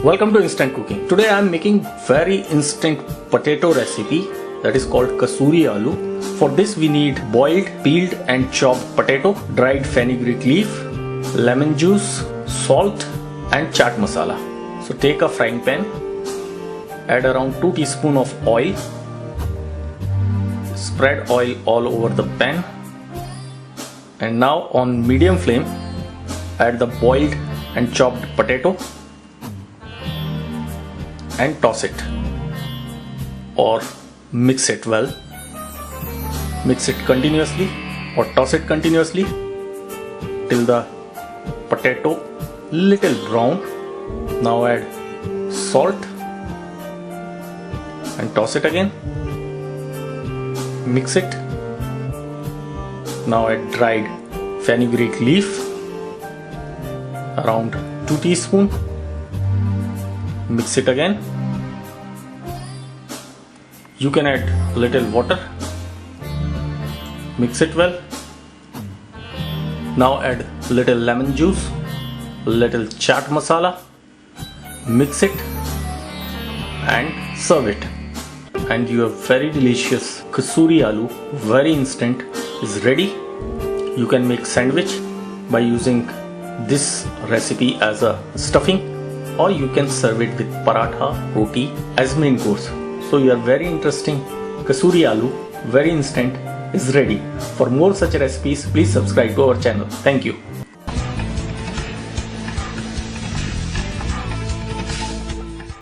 Welcome to Instant Cooking. Today I am making very instant potato recipe that is called kasuri aloo. For this we need boiled, peeled and chopped potato, dried fenugreek leaf, lemon juice, salt and chaat masala. So take a frying pan, add around 2 teaspoons of oil, spread oil all over the pan, and now on medium flame add the boiled and chopped potato and toss it or mix it well. Mix it continuously or toss it continuously till the potato little brown. Now add salt and toss it again. Mix it. Now add dried fenugreek leaf around 2 teaspoons. Mix it again. You can add little water. Mix it well. Now add little lemon juice, little chaat masala. Mix it and serve it. And your very delicious kasuri aloo, very instant, is ready. You can make sandwich by using this recipe as a stuffing, or you can serve it with paratha, roti as main course. So your very interesting kasuri aloo, very instant, is ready. For more such recipes, please subscribe to our channel. Thank you.